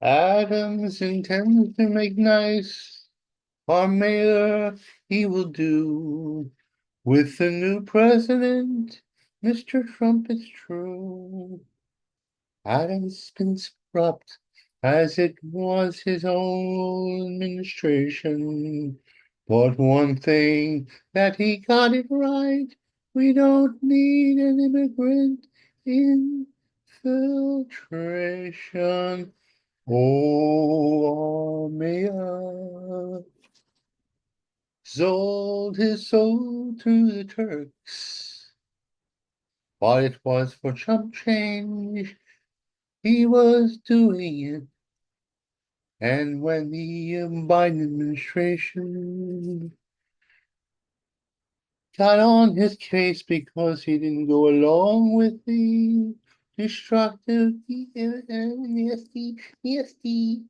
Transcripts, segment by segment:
Adams intends to make nice. Our mayor, he will do. With the new president, Mr. Trump is true. Adams been corrupt as it was his own administration. But one thing that he got it right, we don't need an immigrant infiltration. Oh, Maya sold his soul to the Turks. While it was for chump change, he was doing it. And when the Biden administration got on his case because he didn't go along with the destructive ESD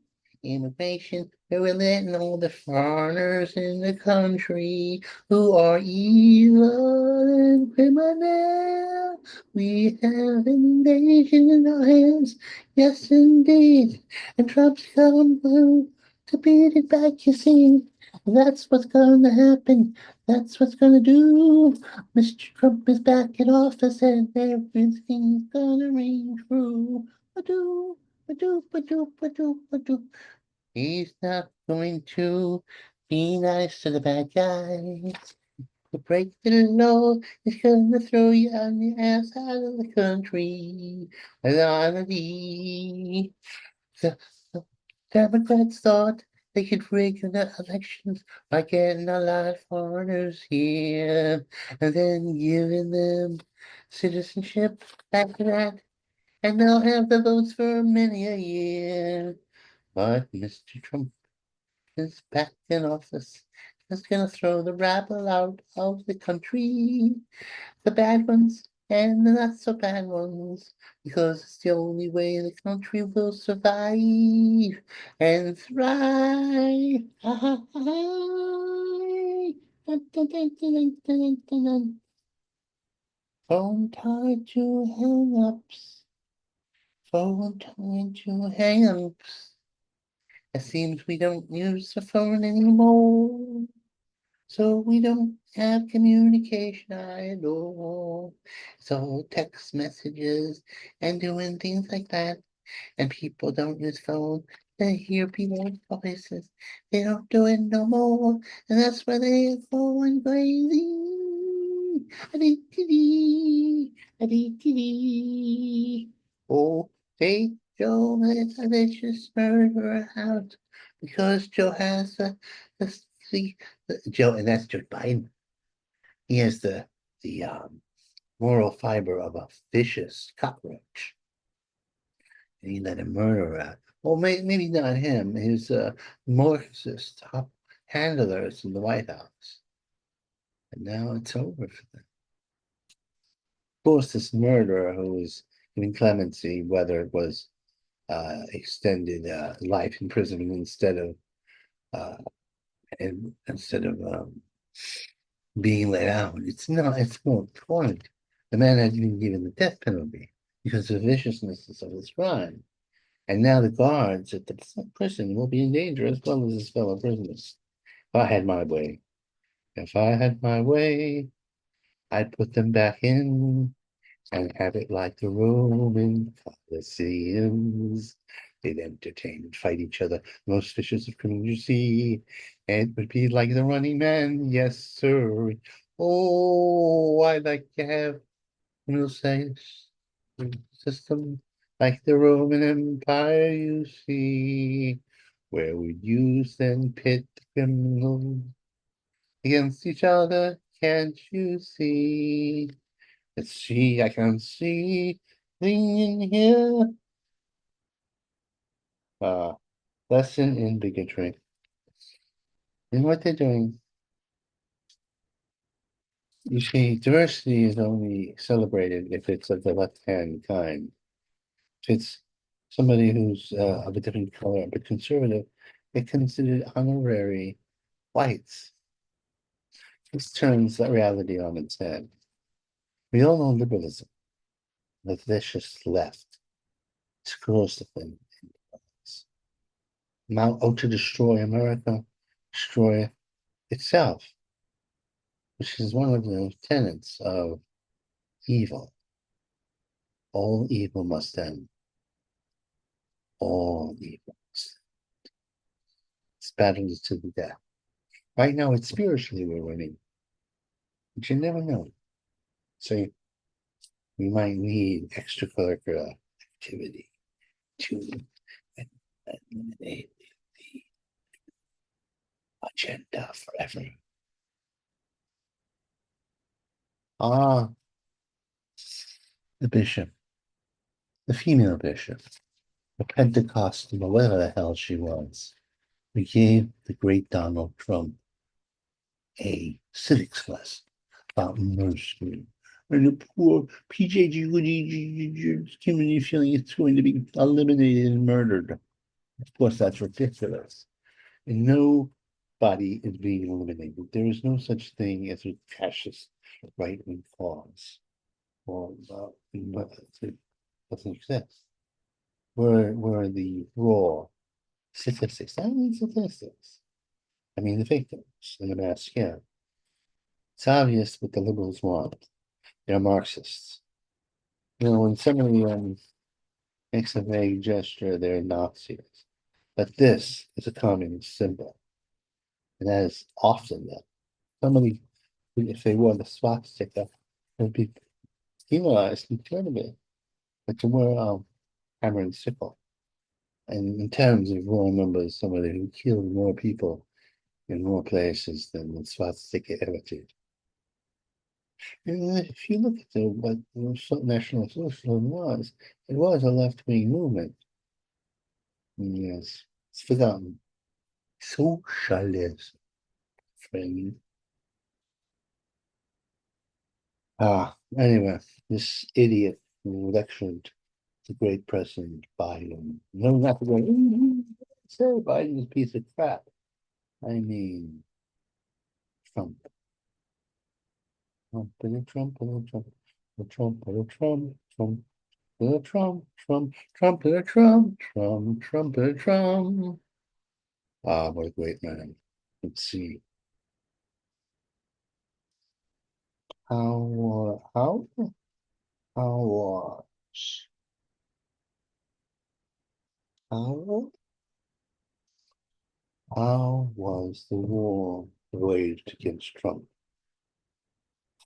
immigration. They were letting all the foreigners in the country who are evil and criminal. We have an invasion in our hands. Yes, indeed. And Trump's come to beat it back, you see. That's what's going to happen. That's what's gonna do. Mr. Trump is back in office and everything's gonna ring true. Ba-doo, ba-doo, ba-doo, ba-doo, ba-doo. He's not going to be nice to the bad guys. To break the law, he's gonna throw you on the ass out of the country. The the Democrats thought they could rig the elections by getting a lot of foreigners here and then giving them citizenship after that, and they'll have the votes for many a year. But Mr. Trump is back in office. He's gonna throw the rabble out of the country, the bad ones and the not so bad ones, because it's the only way the country will survive and thrive. Dun, dun, dun, dun, dun, dun, dun, dun. Phone tied to hang-ups, phone tied to hang-ups. It seems we don't use the phone anymore. So we don't have communication at all. So text messages and doing things like that. And people don't use phone. They hear people's voices. They don't do it no more. And that's why they're going crazy. A-dee-dee-dee, a-dee-dee-dee. Oh, take Joe let a vicious murderer out. Because Joe has a the Joe, and that's Joe Biden. He has the moral fiber of a vicious cockroach, and he let him murder out. Well, maybe not him. His Marxist top handlers in the White House, and now it's over for them. Of course, this murderer who was given clemency, whether it was extended life imprisonment uh, instead of being let out. It's more important. The man had been given the death penalty because of the viciousness of his crime. And now the guards at the prison will be in danger as well as his fellow prisoners. If I had my way, if I had my way, I'd put them back in and have it like the Roman Colosseums. They'd entertain and fight each other, most vicious of criminals you see. And it would be like the Running Man, yes, sir. Oh, I'd like to have, say, a system like the Roman Empire you see, where we use then pit the criminals against each other. Can't you see? Let's see, I can see thing in here. Uh, lesson in bigotry. And what they're doing, you see, diversity is only celebrated if it's of the left-hand kind. If it's somebody who's of a different color but conservative, it's considered honorary whites. This turns that reality on its head. We all know liberalism, the vicious left, screws the thing. Mount out to destroy America, destroy itself, which is one of the tenets of evil. All evil must end. All evil. It's battle to the death. Right now, it's spiritually we're winning, but you never know. So we might need extracurricular activity to eliminate the agenda forever. Ah, the bishop, the female bishop, the Pentecostal, or whatever the hell she was, we gave the great Donald Trump a civics lesson about mercy. And the poor PJG community feeling it's going to be eliminated and murdered. Of course, that's ridiculous. And nobody is being eliminated. There is no such thing as a fascist right-wing cause. Or it doesn't exist. We're the raw statistics. I mean statistics. I mean the victims in the mass scale. It's obvious what the liberals want. They're Marxists. You know, when somebody makes a vague gesture, they're Nazis. But this is a communist symbol. And that is often that. Somebody, if they wore the swastika, would be penalized internally. But to wear hammer and sickle. And in terms of raw numbers, somebody who killed more people in more places than the swastika ever did. And if you look at what National Socialism was, it was a left-wing movement. Yes, it's forgotten. Socialism, friend. Anyway, this idiot who lectured the great President Biden. No, not the great. Say Biden's a piece of crap. I mean, Trump. Trump, Trump, Trump, Trump, Trump, Trump, Trump, Trump, Trump, Trump, Trump, Trump, Trump, Trump. Ah, what a great man. Let's see. How, how was, how, how was the war waged against Trump?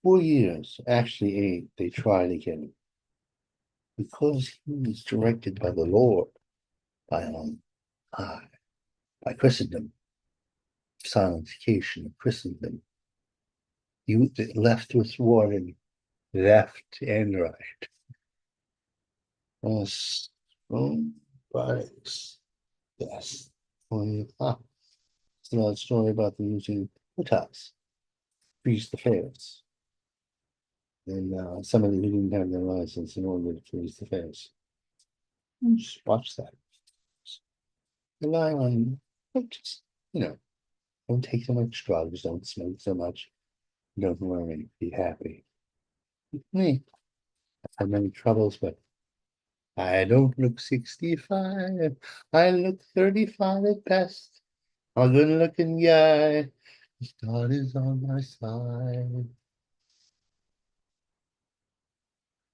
4 years, actually 8, they tried again. Because he was directed by the Lord, by uh, by Christendom, silentification of Christendom. You left was thwarted, left and right. Strong bikes. Yes. It's another story about the using hotels, freeze the fares. And somebody who didn't have their license in order to freeze the fares. Just watch that. Rely on just, don't take so much drugs, don't smoke so much, don't worry, be happy. Me, I've had many troubles, but I don't look 65. I look 35 at best. A good looking guy. God is on my side.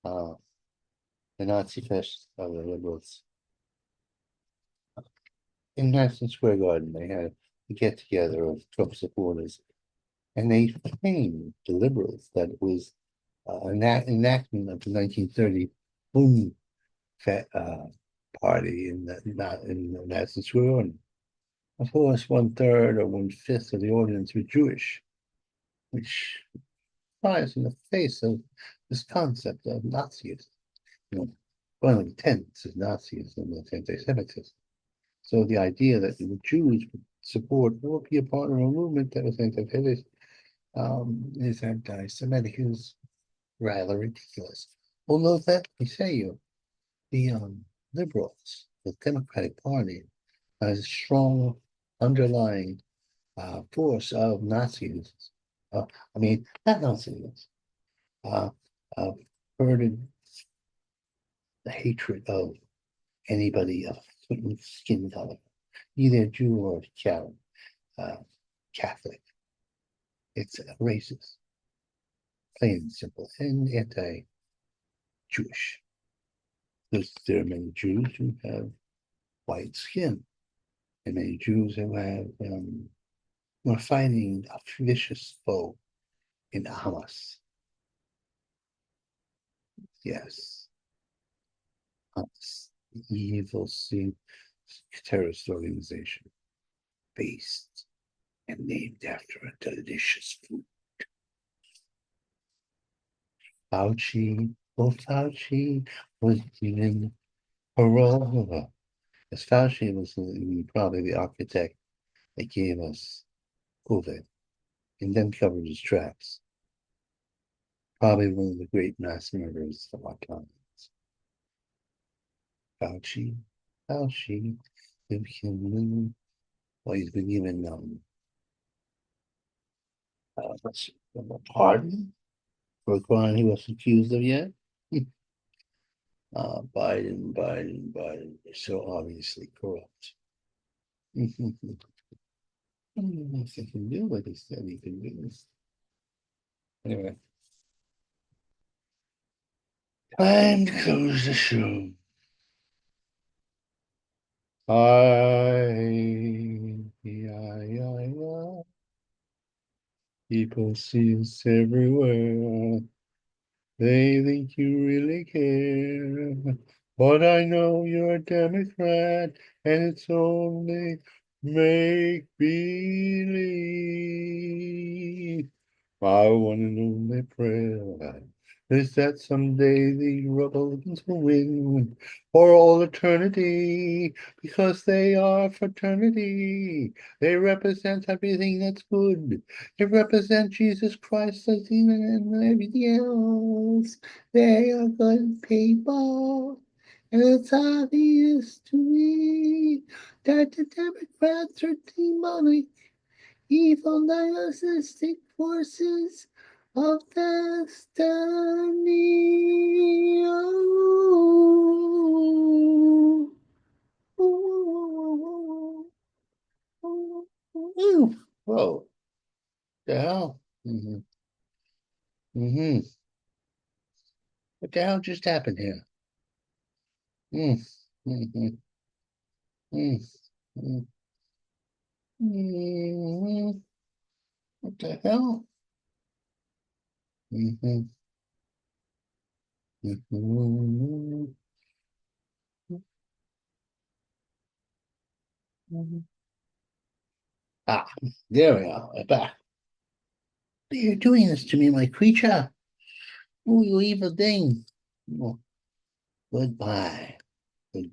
Uh, the Nazi fascists are the liberals. In Madison Square Garden, they had a get together of Trump supporters, and they claimed, the liberals, that it was an enactment of the 1930 Boom Party not in the Madison Square Garden. Of course, 1/3 or 1/5 of the audience were Jewish, which flies in the face of this concept of Nazism. You know, one of the tenets of Nazism is anti-Semitism. So the idea that the Jews would support or be a part of a movement that was anti-Semitic is anti-Semitic is rather ridiculous. Although that I say you, the liberals, the Democratic Party, has a strong underlying force of Nazis. I mean, not Nazis, uh, uh, burden the hatred of anybody of certain skin color. either Jew or uh, Catholic. It's racist, plain and simple, and anti-Jewish. Because there are many Jews who have white skin, and many Jews who are fighting a vicious foe in Hamas. Yes, Hamas, the evil terrorist organization based and named after a delicious food. Fauci was given parole. As Fauci was probably the architect that gave us COVID and then covered his tracks. Probably one of the great mass murderers of our time. Fauci, Fauci, if you well, he's been given a pardon for a crime he was accused of yet. Biden is so obviously corrupt. Nothing he can do what he said he can do. Anyway, time to close the show. I, people see us everywhere. They think you really care. But I know you're a Democrat, and it's only make believe. My one and only prayer is that someday the Republicans will win for all eternity because they are fraternity. They represent everything that's good. They represent Jesus Christ and everything else. They are good people. And it's obvious to me that the Democrats are demonic evil narcissistic forces of destiny. Oh, oh, oh, oh. Whoa, the hell? Mm-hmm. What the hell just happened here? Mm, mm-hmm, mm, mm, mm, what the hell? Mm-hmm, mm-hmm, mm-hmm. Ah, there we are. We're back. You're doing this to me, my creature. Oh, you evil thing. Oh, goodbye. Goodbye.